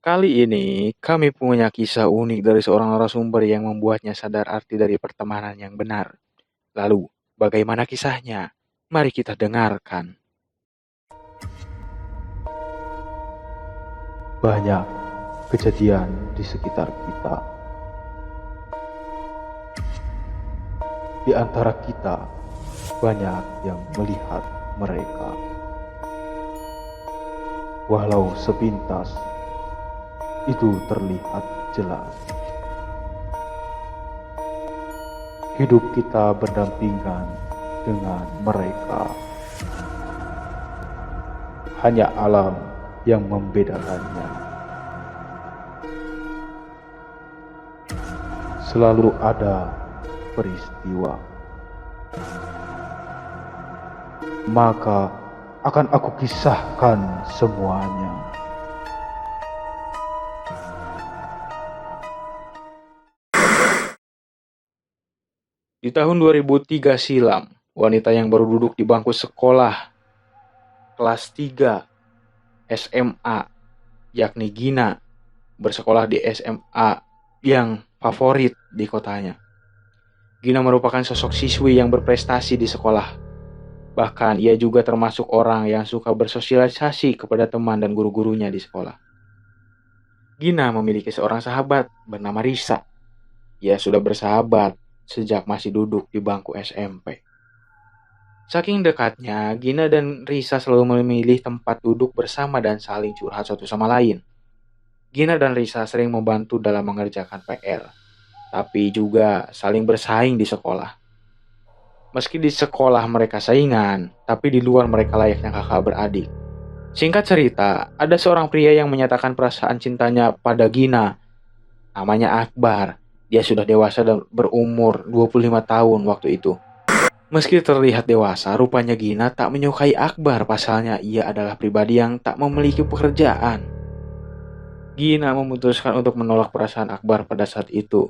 Kali ini kami punya kisah unik dari seorang narasumber yang membuatnya sadar arti dari pertemanan yang benar. Lalu, bagaimana kisahnya? Mari kita dengarkan. Banyak kejadian di sekitar kita. Di antara kita, banyak yang melihat mereka. Walau sepintas, itu terlihat jelas. Hidup kita berdampingan dengan mereka. Hanya alam yang membedakannya. Selalu ada peristiwa. Maka akan aku kisahkan semuanya. Di tahun 2003 silam, wanita yang baru duduk di bangku sekolah kelas 3 SMA, yakni Gina, bersekolah di SMA yang favorit di kotanya. Gina merupakan sosok siswi yang berprestasi di sekolah. Bahkan ia juga termasuk orang yang suka bersosialisasi kepada teman dan guru-gurunya di sekolah. Gina memiliki seorang sahabat bernama Risa. Ia sudah bersahabat sejak masih duduk di bangku SMP. Saking dekatnya, Gina dan Risa selalu memilih tempat duduk bersama dan saling curhat satu sama lain. Gina dan Risa sering membantu dalam mengerjakan PR, tapi juga saling bersaing di sekolah. Meski di sekolah mereka saingan, tapi di luar mereka layaknya kakak beradik. Singkat cerita, ada seorang pria yang menyatakan perasaan cintanya pada Gina. Namanya Akbar. Dia sudah dewasa dan berumur 25 tahun waktu itu. Meski terlihat dewasa, rupanya Gina tak menyukai Akbar, pasalnya ia adalah pribadi yang tak memiliki pekerjaan. Gina memutuskan untuk menolak perasaan Akbar pada saat itu.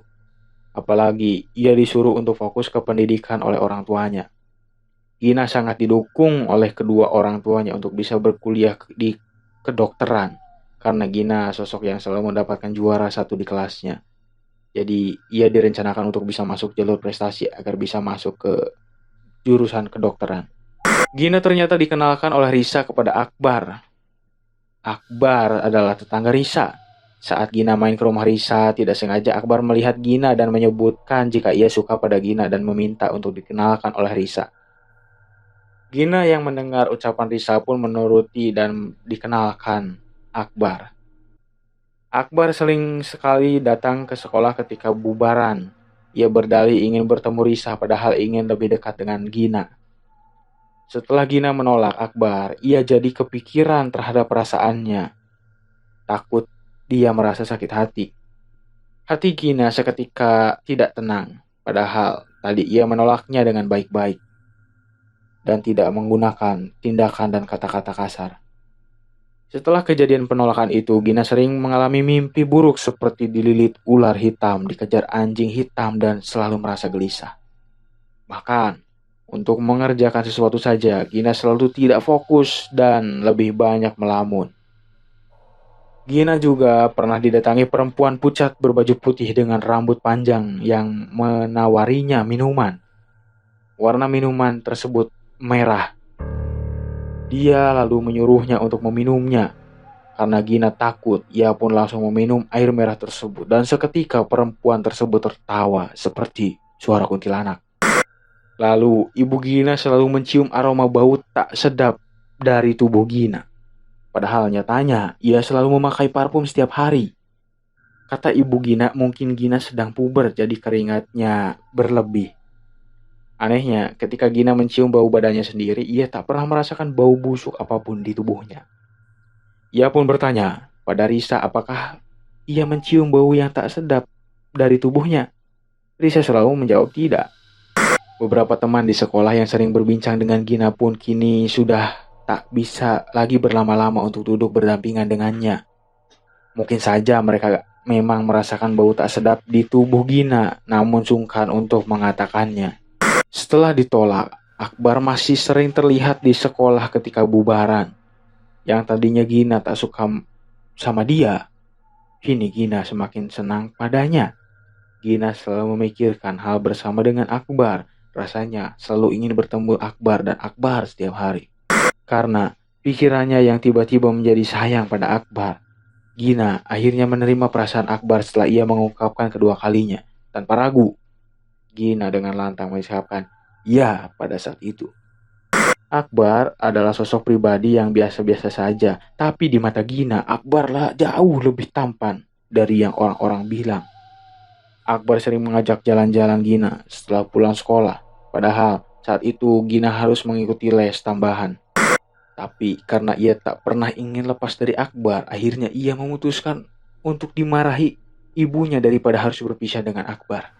Apalagi ia disuruh untuk fokus ke pendidikan oleh orang tuanya. Gina sangat didukung oleh kedua orang tuanya untuk bisa berkuliah di kedokteran. Karena Gina sosok yang selalu mendapatkan juara satu di kelasnya. Jadi ia direncanakan untuk bisa masuk jalur prestasi agar bisa masuk ke jurusan kedokteran. Gina ternyata dikenalkan oleh Risa kepada Akbar. Akbar adalah tetangga Risa. Saat Gina main ke rumah Risa, tidak sengaja Akbar melihat Gina dan menyebutkan jika ia suka pada Gina dan meminta untuk dikenalkan oleh Risa. Gina yang mendengar ucapan Risa pun menuruti dan dikenalkan Akbar. Akbar sering sekali datang ke sekolah ketika bubaran. Ia berdalih ingin bertemu Risa padahal ingin lebih dekat dengan Gina. Setelah Gina menolak Akbar, ia jadi kepikiran terhadap perasaannya. Takut dia merasa sakit hati. Hati Gina seketika tidak tenang, padahal tadi ia menolaknya dengan baik-baik dan tidak menggunakan tindakan dan kata-kata kasar. Setelah kejadian penolakan itu, Gina sering mengalami mimpi buruk seperti dililit ular hitam, dikejar anjing hitam, dan selalu merasa gelisah. Bahkan, untuk mengerjakan sesuatu saja, Gina selalu tidak fokus dan lebih banyak melamun. Gina juga pernah didatangi perempuan pucat berbaju putih dengan rambut panjang yang menawarinya minuman. Warna minuman tersebut merah. Dia lalu menyuruhnya untuk meminumnya. Karena Gina takut, ia pun langsung meminum air merah tersebut. Dan seketika perempuan tersebut tertawa seperti suara kuntilanak. Lalu ibu Gina selalu mencium aroma bau tak sedap dari tubuh Gina. Padahal nyatanya ia selalu memakai parfum setiap hari. Kata ibu Gina, mungkin Gina sedang puber jadi keringatnya berlebih. Anehnya, ketika Gina mencium bau badannya sendiri, ia tak pernah merasakan bau busuk apapun di tubuhnya. Ia pun bertanya pada Risa apakah ia mencium bau yang tak sedap dari tubuhnya. Risa selalu menjawab tidak. Beberapa teman di sekolah yang sering berbincang dengan Gina pun kini sudah tak bisa lagi berlama-lama untuk duduk berdampingan dengannya. Mungkin saja mereka memang merasakan bau tak sedap di tubuh Gina, namun sungkan untuk mengatakannya. Setelah ditolak, Akbar masih sering terlihat di sekolah ketika bubaran. Yang tadinya Gina tak suka sama dia, Kini Gina semakin senang padanya. Gina selalu memikirkan hal bersama dengan Akbar. Rasanya selalu ingin bertemu Akbar dan Akbar setiap hari. Karena pikirannya yang tiba-tiba menjadi sayang pada Akbar. Gina akhirnya menerima perasaan Akbar setelah ia mengungkapkan kedua kalinya. Tanpa ragu, Gina dengan lantang mengucapkan ya pada saat itu. Akbar adalah sosok pribadi yang biasa-biasa saja, tapi di mata Gina, Akbarlah jauh lebih tampan dari yang orang-orang bilang. Akbar sering mengajak jalan-jalan Gina setelah pulang sekolah, padahal saat itu Gina harus mengikuti les tambahan. Tapi karena ia tak pernah ingin lepas dari Akbar, akhirnya ia memutuskan untuk dimarahi ibunya daripada harus berpisah dengan Akbar.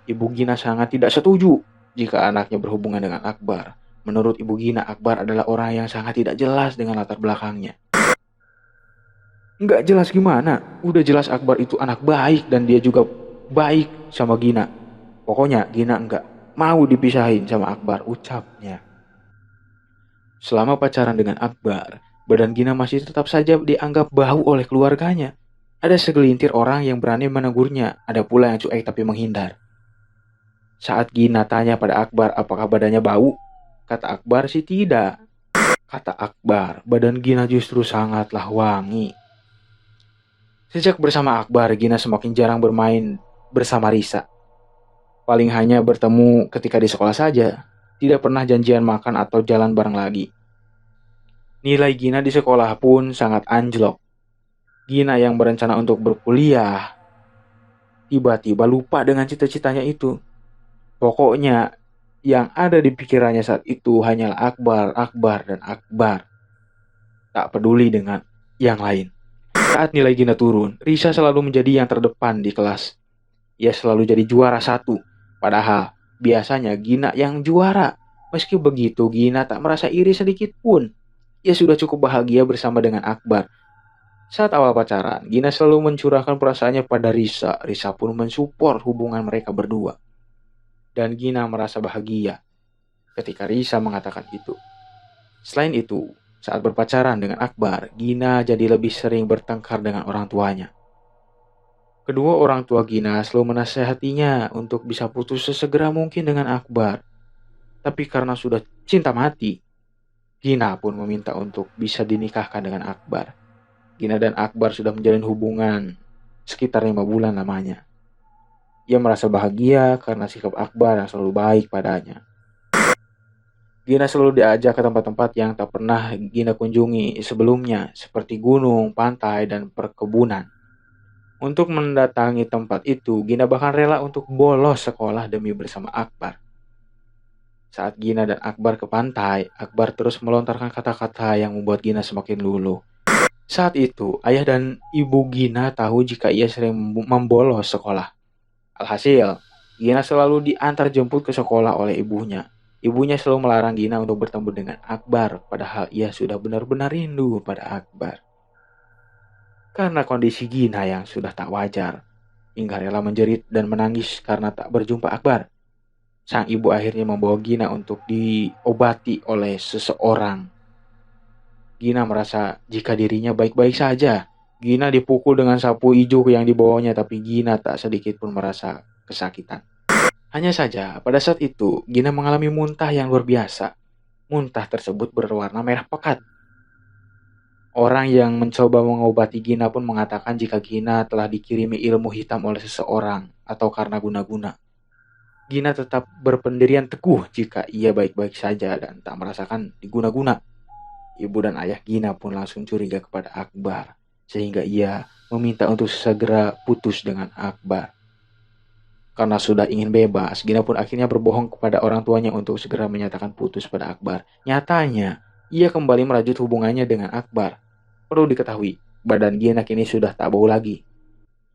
Ibu Gina sangat tidak setuju jika anaknya berhubungan dengan Akbar. Menurut Ibu Gina, Akbar adalah orang yang sangat tidak jelas dengan latar belakangnya. Nggak jelas gimana? Udah jelas Akbar itu anak baik dan dia juga baik sama Gina. Pokoknya Gina nggak mau dipisahin sama Akbar, ucapnya. Selama pacaran dengan Akbar, badan Gina masih tetap saja dianggap bau oleh keluarganya. Ada segelintir orang yang berani menegurnya, ada pula yang cuek tapi menghindar. Saat Gina tanya pada Akbar apakah badannya bau, kata Akbar sih tidak. Kata Akbar, badan Gina justru sangatlah wangi. Sejak bersama Akbar, Gina semakin jarang bermain bersama Risa. Paling hanya bertemu ketika di sekolah saja. Tidak pernah janjian makan atau jalan bareng lagi. Nilai Gina di sekolah pun sangat anjlok. Gina yang berencana untuk berkuliah, tiba-tiba lupa dengan cita-citanya itu. Pokoknya yang ada di pikirannya saat itu hanyalah Akbar, Akbar, dan Akbar. Tak peduli dengan yang lain. Saat nilai Gina turun, Risa selalu menjadi yang terdepan di kelas. Ia selalu jadi juara satu. Padahal biasanya Gina yang juara. Meski begitu, Gina tak merasa iri sedikit pun. Ia sudah cukup bahagia bersama dengan Akbar. Saat awal pacaran, Gina selalu mencurahkan perasaannya pada Risa. Risa pun mensupport hubungan mereka berdua. Dan Gina merasa bahagia ketika Risa mengatakan itu. Selain itu, saat berpacaran dengan Akbar, Gina jadi lebih sering bertengkar dengan orang tuanya. Kedua orang tua Gina selalu menasehatinya untuk bisa putus sesegera mungkin dengan Akbar. Tapi karena sudah cinta mati, Gina pun meminta untuk bisa dinikahkan dengan Akbar. Gina dan Akbar sudah menjalin hubungan sekitar 5 bulan lamanya. Ia merasa bahagia karena sikap Akbar yang selalu baik padanya. Gina selalu diajak ke tempat-tempat yang tak pernah Gina kunjungi sebelumnya, seperti gunung, pantai, dan perkebunan. Untuk mendatangi tempat itu, Gina bahkan rela untuk bolos sekolah demi bersama Akbar. Saat Gina dan Akbar ke pantai, Akbar terus melontarkan kata-kata yang membuat Gina semakin luluh. Saat itu, ayah dan ibu Gina tahu jika ia sering membolos sekolah. Alhasil, Gina selalu diantar jemput ke sekolah oleh ibunya. Ibunya selalu melarang Gina untuk bertemu dengan Akbar, padahal ia sudah benar-benar rindu pada Akbar. Karena kondisi Gina yang sudah tak wajar, hingga rela menjerit dan menangis karena tak berjumpa Akbar. Sang ibu akhirnya membawa Gina untuk diobati oleh seseorang. Gina merasa jika dirinya baik-baik saja. Gina dipukul dengan sapu hijau yang dibawanya, tapi Gina tak sedikit pun merasa kesakitan. Hanya saja, pada saat itu, Gina mengalami muntah yang luar biasa. Muntah tersebut berwarna merah pekat. Orang yang mencoba mengobati Gina pun mengatakan jika Gina telah dikirimi ilmu hitam oleh seseorang atau karena guna-guna. Gina tetap berpendirian teguh jika ia baik-baik saja dan tak merasakan diguna-guna. Ibu dan ayah Gina pun langsung curiga kepada Akbar, sehingga ia meminta untuk segera putus dengan Akbar. Karena sudah ingin bebas, Gina pun akhirnya berbohong kepada orang tuanya untuk segera menyatakan putus pada Akbar. Nyatanya, ia kembali merajut hubungannya dengan Akbar. Perlu diketahui, badan Gina kini sudah tak bau lagi.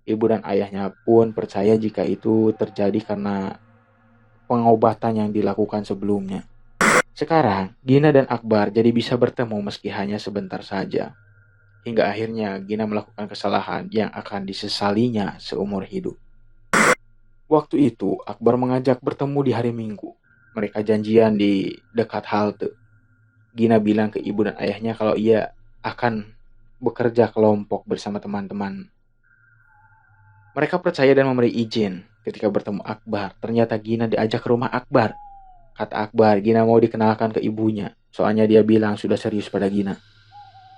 Ibu dan ayahnya pun percaya jika itu terjadi karena pengobatan yang dilakukan sebelumnya. Sekarang, Gina dan Akbar jadi bisa bertemu meski hanya sebentar saja. Hingga akhirnya Gina melakukan kesalahan yang akan disesalinya seumur hidup. Waktu itu, Akbar mengajak bertemu di hari Minggu. Mereka janjian di dekat halte. Gina bilang ke ibu dan ayahnya kalau ia akan bekerja kelompok bersama teman-teman. Mereka percaya dan memberi izin. Ketika bertemu Akbar, ternyata Gina diajak ke rumah Akbar. Kata Akbar, Gina mau dikenalkan ke ibunya. Soalnya dia bilang sudah serius pada Gina.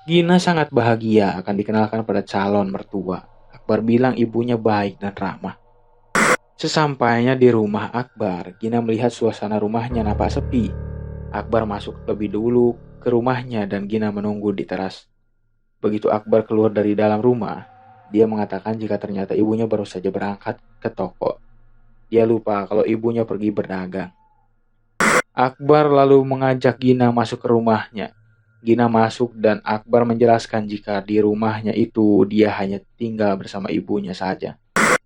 Gina sangat bahagia akan dikenalkan pada calon mertua. Akbar bilang ibunya baik dan ramah. Sesampainya di rumah Akbar, Gina melihat suasana rumahnya nampak sepi. Akbar masuk lebih dulu ke rumahnya dan Gina menunggu di teras. Begitu Akbar keluar dari dalam rumah, dia mengatakan jika ternyata ibunya baru saja berangkat ke toko. Dia lupa kalau ibunya pergi berdagang. Akbar lalu mengajak Gina masuk ke rumahnya. Gina masuk dan Akbar menjelaskan jika di rumahnya itu dia hanya tinggal bersama ibunya saja.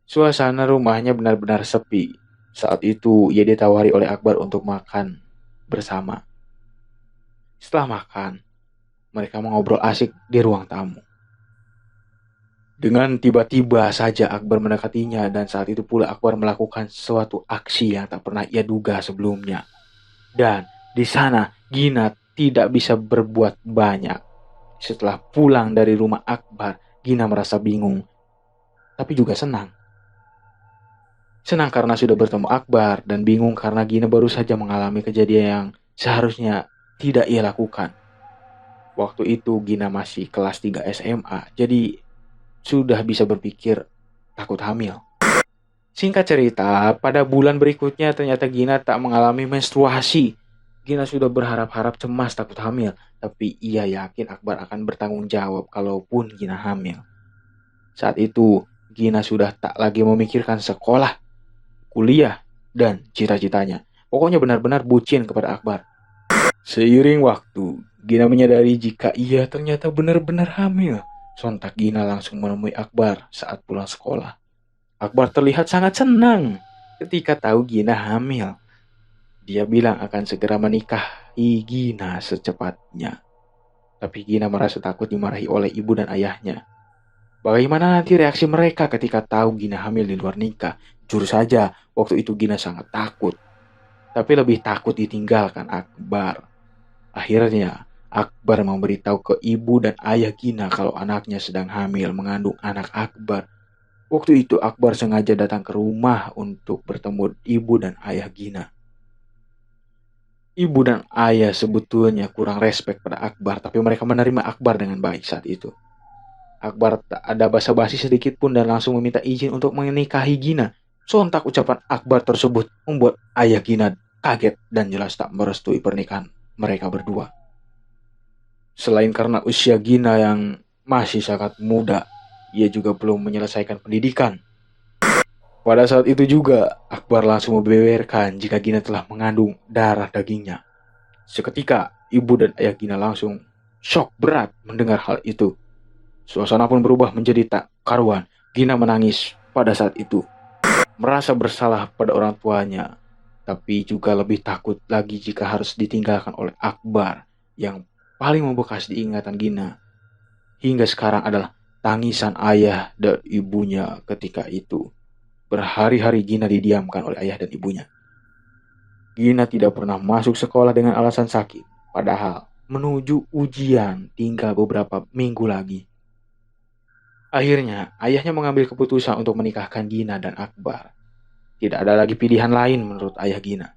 Suasana rumahnya benar-benar sepi. Saat itu ia ditawari oleh Akbar untuk makan bersama. Setelah makan, mereka mengobrol asik di ruang tamu. Dengan tiba-tiba saja Akbar mendekatinya dan saat itu pula Akbar melakukan suatu aksi yang tak pernah ia duga sebelumnya. Dan di sana Gina tidak bisa berbuat banyak. Setelah pulang dari rumah Akbar, Gina merasa bingung, tapi juga senang. Senang karena sudah bertemu Akbar dan bingung karena Gina baru saja mengalami kejadian yang seharusnya tidak ia lakukan. Waktu itu Gina masih kelas 3 SMA, jadi sudah bisa berpikir takut hamil. Singkat cerita, pada bulan berikutnya ternyata Gina tak mengalami menstruasi. Gina sudah berharap-harap cemas takut hamil, tapi ia yakin Akbar akan bertanggung jawab kalaupun Gina hamil. Saat itu, Gina sudah tak lagi memikirkan sekolah, kuliah, dan cita-citanya. Pokoknya benar-benar bucin kepada Akbar. Seiring waktu, Gina menyadari jika ia ternyata benar-benar hamil. Sontak Gina langsung menemui Akbar saat pulang sekolah. Akbar terlihat sangat senang ketika tahu Gina hamil. Dia bilang akan segera menikahi Gina secepatnya. Tapi Gina merasa takut dimarahi oleh ibu dan ayahnya. Bagaimana nanti reaksi mereka ketika tahu Gina hamil di luar nikah? Jujur saja, waktu itu Gina sangat takut. Tapi lebih takut ditinggalkan Akbar. Akhirnya, Akbar memberitahu ke ibu dan ayah Gina kalau anaknya sedang hamil mengandung anak Akbar. Waktu itu Akbar sengaja datang ke rumah untuk bertemu ibu dan ayah Gina. Ibu dan ayah sebetulnya kurang respek pada Akbar, tapi mereka menerima Akbar dengan baik saat itu. Akbar tak ada basa-basi sedikit pun dan langsung meminta izin untuk menikahi Gina. Sontak ucapan Akbar tersebut membuat ayah Gina kaget dan jelas tak merestui pernikahan mereka berdua. Selain karena usia Gina yang masih sangat muda, ia juga belum menyelesaikan pendidikan. Pada saat itu juga, Akbar langsung membeberkan jika Gina telah mengandung darah dagingnya. Seketika, ibu dan ayah Gina langsung shock berat mendengar hal itu. Suasana pun berubah menjadi tak karuan. Gina menangis pada saat itu. Merasa bersalah pada orang tuanya, tapi juga lebih takut lagi jika harus ditinggalkan oleh Akbar yang paling membekas di ingatan Gina hingga sekarang adalah tangisan ayah dan ibunya ketika itu. Berhari-hari Gina didiamkan oleh ayah dan ibunya. Gina tidak pernah masuk sekolah dengan alasan sakit, padahal menuju ujian tinggal beberapa minggu lagi. Akhirnya, ayahnya mengambil keputusan untuk menikahkan Gina dan Akbar. Tidak ada lagi pilihan lain menurut ayah Gina.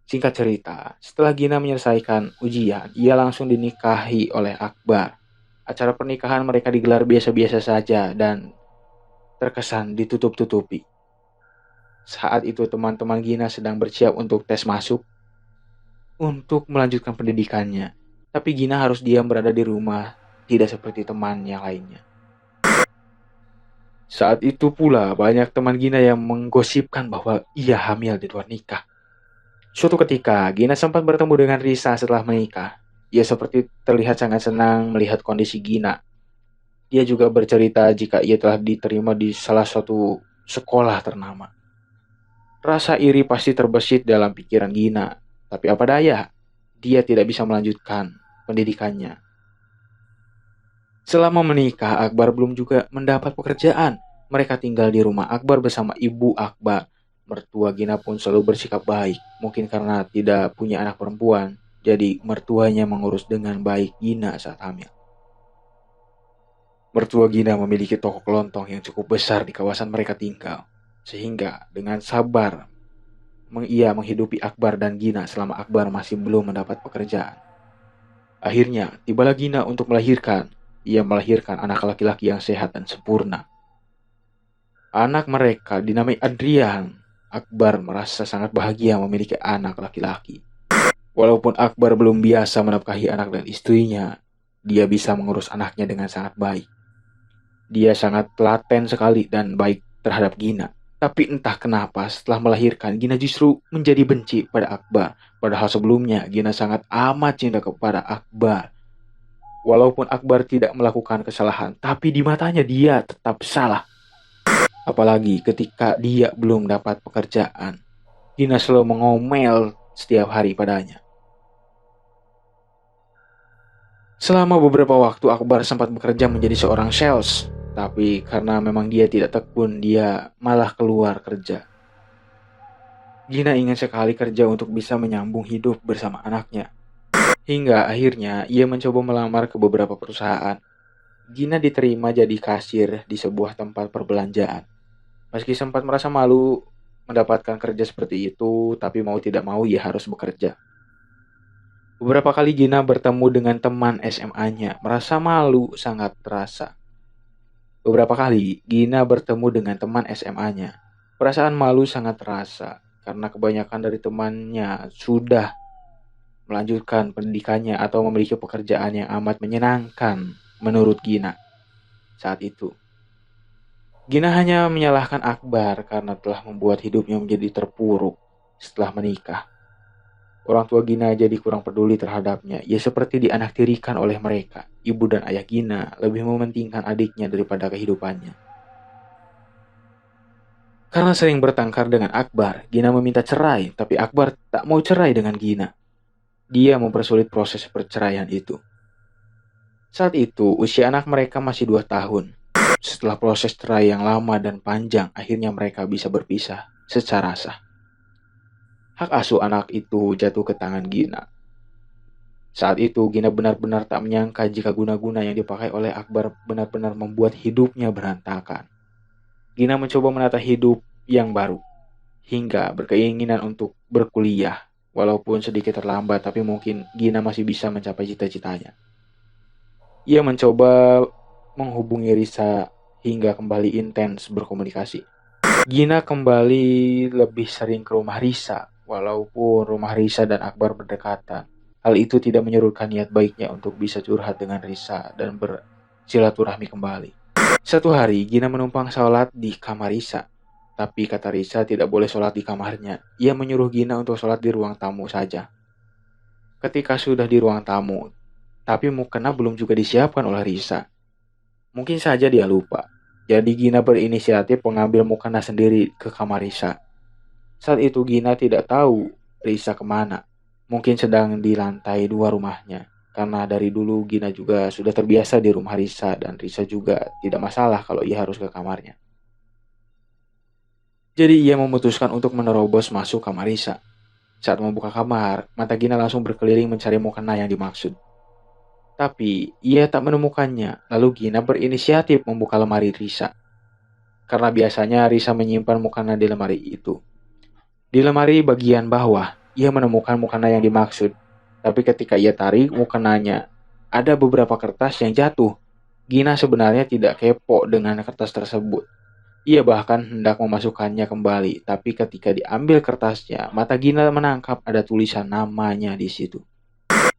Singkat cerita, setelah Gina menyelesaikan ujian, ia langsung dinikahi oleh Akbar. Acara pernikahan mereka digelar biasa-biasa saja dan terkesan ditutup-tutupi. Saat itu teman-teman Gina sedang bersiap untuk tes masuk untuk melanjutkan pendidikannya. Tapi Gina harus diam berada di rumah, tidak seperti teman yang lainnya. Saat itu pula banyak teman Gina yang menggosipkan bahwa ia hamil di luar nikah. Suatu ketika, Gina sempat bertemu dengan Risa setelah menikah. Ia seperti terlihat sangat senang melihat kondisi Gina. Dia juga bercerita jika ia telah diterima di salah satu sekolah ternama. Rasa iri pasti terbesit dalam pikiran Gina. Tapi apa daya, dia tidak bisa melanjutkan pendidikannya. Selama menikah, Akbar belum juga mendapat pekerjaan. Mereka tinggal di rumah Akbar bersama ibu Akbar. Mertua Gina pun selalu bersikap baik. Mungkin karena tidak punya anak perempuan, jadi mertuanya mengurus dengan baik Gina saat hamil. Mertua Gina memiliki toko kelontong yang cukup besar di kawasan mereka tinggal, sehingga dengan sabar ia menghidupi Akbar dan Gina selama Akbar masih belum mendapat pekerjaan. Akhirnya, tibalah Gina untuk melahirkan. Ia melahirkan anak laki-laki yang sehat dan sempurna. Anak mereka dinamai Adrian. Akbar merasa sangat bahagia memiliki anak laki-laki. Walaupun Akbar belum biasa menafkahi anak dan istrinya, dia bisa mengurus anaknya dengan sangat baik. Dia sangat telaten sekali dan baik terhadap Gina. Tapi entah kenapa setelah melahirkan, Gina justru menjadi benci pada Akbar. Padahal sebelumnya Gina sangat amat cinta kepada Akbar. Walaupun Akbar tidak melakukan kesalahan, tapi di matanya dia tetap salah. Apalagi ketika dia belum dapat pekerjaan. Gina selalu mengomel setiap hari padanya. Selama beberapa waktu Akbar sempat bekerja menjadi seorang sales. Tapi karena memang dia tidak tekun, dia malah keluar kerja. Gina ingin sekali kerja untuk bisa menyambung hidup bersama anaknya. Hingga akhirnya ia mencoba melamar ke beberapa perusahaan. Gina diterima jadi kasir di sebuah tempat perbelanjaan. Meski sempat merasa malu mendapatkan kerja seperti itu, tapi mau tidak mau ia harus bekerja. Beberapa kali Gina bertemu dengan teman SMA-nya, merasa malu sangat terasa. Beberapa kali Gina bertemu dengan teman SMA-nya. Perasaan malu sangat terasa karena kebanyakan dari temannya sudah melanjutkan pendidikannya atau memiliki pekerjaan yang amat menyenangkan menurut Gina saat itu. Gina hanya menyalahkan Akbar karena telah membuat hidupnya menjadi terpuruk setelah menikah. Orang tua Gina jadi kurang peduli terhadapnya. Ia seperti dianaktirikan oleh mereka. Ibu dan ayah Gina lebih mementingkan adiknya daripada kehidupannya. Karena sering bertengkar dengan Akbar, Gina meminta cerai, tapi Akbar tak mau cerai dengan Gina. Dia mempersulit proses perceraian itu. Saat itu, usia anak mereka masih 2 tahun. Setelah proses cerai yang lama dan panjang, akhirnya mereka bisa berpisah secara sah. Hak asuh anak itu jatuh ke tangan Gina. Saat itu, Gina benar-benar tak menyangka jika guna-guna yang dipakai oleh Akbar benar-benar membuat hidupnya berantakan. Gina mencoba menata hidup yang baru, hingga berkeinginan untuk berkuliah. Walaupun sedikit terlambat, tapi mungkin Gina masih bisa mencapai cita-citanya. Ia mencoba menghubungi Risa hingga kembali intens berkomunikasi. Gina kembali lebih sering ke rumah Risa, walaupun rumah Risa dan Akbar berdekatan. Hal itu tidak menyurutkan niat baiknya untuk bisa curhat dengan Risa dan bersilaturahmi kembali. Satu hari, Gina menumpang sholat di kamar Risa. Tapi kata Risa tidak boleh sholat di kamarnya. Ia menyuruh Gina untuk sholat di ruang tamu saja. Ketika sudah di ruang tamu, tapi mukena belum juga disiapkan oleh Risa. Mungkin saja dia lupa. Jadi Gina berinisiatif mengambil mukena sendiri ke kamar Risa. Saat itu Gina tidak tahu Risa kemana. Mungkin sedang di lantai 2 rumahnya. Karena dari dulu Gina juga sudah terbiasa di rumah Risa dan Risa juga tidak masalah kalau ia harus ke kamarnya. Jadi ia memutuskan untuk menerobos masuk kamar Risa. Saat membuka kamar, mata Gina langsung berkeliling mencari mukena yang dimaksud. Tapi ia tak menemukannya, lalu Gina berinisiatif membuka lemari Risa. Karena biasanya Risa menyimpan mukena di lemari itu. Di lemari bagian bawah, ia menemukan mukena yang dimaksud. Tapi ketika ia tarik mukenanya, ada beberapa kertas yang jatuh. Gina sebenarnya tidak kepo dengan kertas tersebut. Ia bahkan hendak memasukkannya kembali, tapi ketika diambil kertasnya, mata Gina menangkap ada tulisan namanya di situ.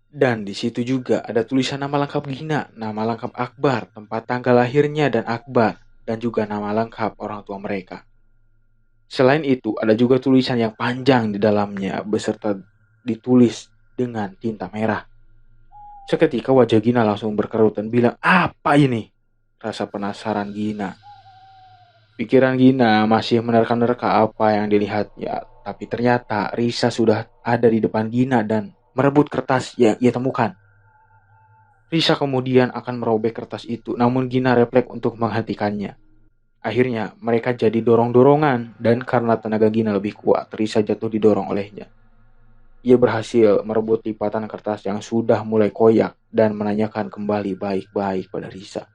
Dan di situ juga ada tulisan nama lengkap Gina, nama lengkap Akbar, tempat tanggal lahirnya dan Akbar, dan juga nama lengkap orang tua mereka. Selain itu, ada juga tulisan yang panjang di dalamnya beserta ditulis dengan tinta merah. Seketika wajah Gina langsung berkerut dan bilang, "Apa ini?" Rasa penasaran Gina. Pikiran Gina masih menerka-nerka apa yang dilihatnya, tapi ternyata Risa sudah ada di depan Gina dan merebut kertas yang ia temukan. Risa kemudian akan merobek kertas itu, namun Gina refleks untuk menghentikannya. Akhirnya mereka jadi dorong-dorongan dan karena tenaga Gina lebih kuat, Risa jatuh didorong olehnya. Ia berhasil merebut lipatan kertas yang sudah mulai koyak dan menanyakan kembali baik-baik pada Risa.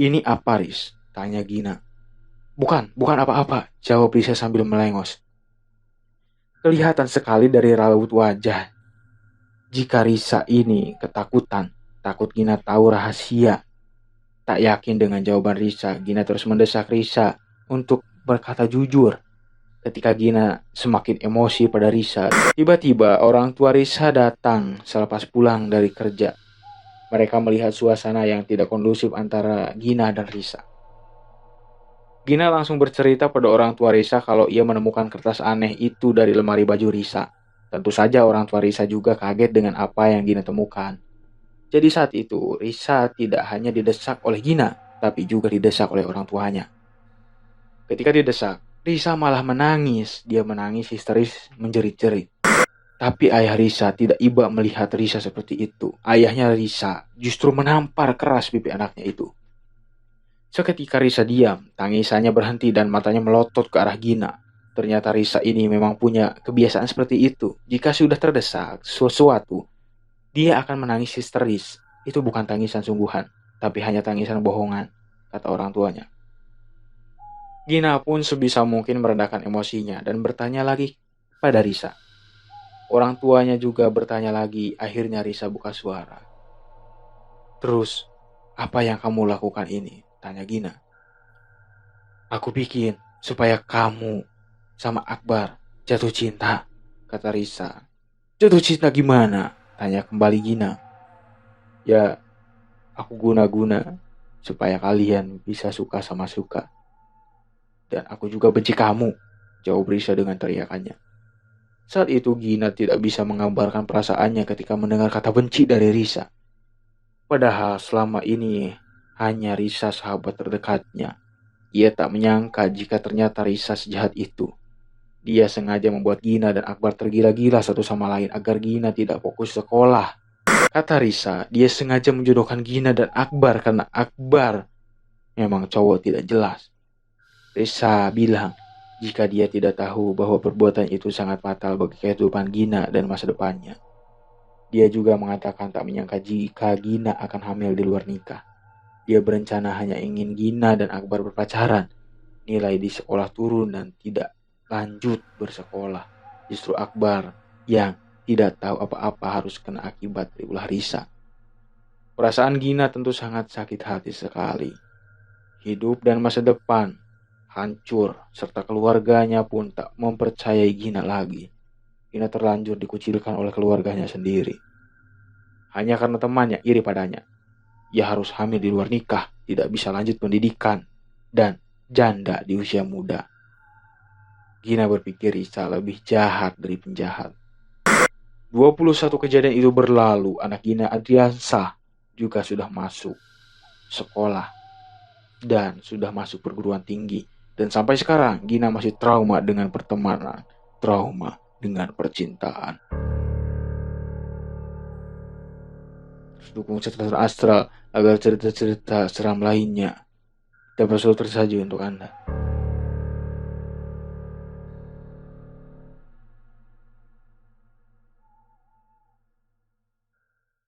Ini apa, Riz? Tanya Gina. Bukan apa-apa, jawab Risa sambil melengos. Kelihatan sekali dari raut wajah jika Risa ini ketakutan, takut Gina tahu rahasia. Tak yakin dengan jawaban Risa, Gina terus mendesak Risa untuk berkata jujur. Ketika Gina semakin emosi pada Risa, tiba-tiba orang tua Risa datang selepas pulang dari kerja. Mereka melihat suasana yang tidak kondusif antara Gina dan Risa. Gina langsung bercerita pada orang tua Risa kalau ia menemukan kertas aneh itu dari lemari baju Risa. Tentu saja orang tua Risa juga kaget dengan apa yang Gina temukan. Jadi saat itu, Risa tidak hanya didesak oleh Gina, tapi juga didesak oleh orang tuanya. Ketika didesak, Risa malah menangis. Dia menangis histeris menjerit-jerit. Tapi ayah Risa tidak iba melihat Risa seperti itu. Ayahnya Risa justru menampar keras pipi anaknya itu. Seketika Risa diam, tangisannya berhenti dan matanya melotot ke arah Gina. Ternyata Risa ini memang punya kebiasaan seperti itu. Jika sudah terdesak sesuatu, dia akan menangis histeris. Itu bukan tangisan sungguhan, tapi hanya tangisan bohongan, kata orang tuanya. Gina pun sebisa mungkin meredakan emosinya dan bertanya lagi pada Risa. Orang tuanya juga bertanya lagi, akhirnya Risa buka suara. Terus, apa yang kamu lakukan ini? Tanya Gina. Aku bikin supaya kamu sama Akbar jatuh cinta, kata Risa. Jatuh cinta gimana? Tanya kembali Gina. Ya, aku guna-guna supaya kalian bisa suka sama suka. Dan aku juga benci kamu, jawab Risa dengan teriakannya. Saat itu Gina tidak bisa menggambarkan perasaannya ketika mendengar kata benci dari Risa. Padahal selama ini hanya Risa sahabat terdekatnya. Ia tak menyangka jika ternyata Risa sejahat itu. Dia sengaja membuat Gina dan Akbar tergila-gila satu sama lain agar Gina tidak fokus sekolah. Kata Risa, dia sengaja menjodohkan Gina dan Akbar karena Akbar memang cowok tidak jelas. Risa bilang jika dia tidak tahu bahwa perbuatan itu sangat fatal bagi kehidupan Gina dan masa depannya. Dia juga mengatakan tak menyangka jika Gina akan hamil di luar nikah. Dia berencana hanya ingin Gina dan Akbar berpacaran. Nilai di sekolah turun dan tidak lanjut bersekolah. Justru Akbar yang tidak tahu apa-apa harus kena akibat dari ulah Risa. Perasaan Gina tentu sangat sakit hati sekali. Hidup dan masa depan hancur, serta keluarganya pun tak mempercayai Gina lagi. Gina terlanjur dikucilkan oleh keluarganya sendiri. Hanya karena temannya iri padanya. Ia harus hamil di luar nikah, tidak bisa lanjut pendidikan, dan janda di usia muda. Gina berpikir Risa lebih jahat dari penjahat. 21 kejadian itu berlalu, anak Gina Adriansa juga sudah masuk sekolah dan sudah masuk perguruan tinggi. Dan sampai sekarang Gina masih trauma dengan pertemanan, trauma dengan percintaan. Dukung Cerita Astral agar cerita-cerita seram lainnya dapat selalu tersaji untuk Anda.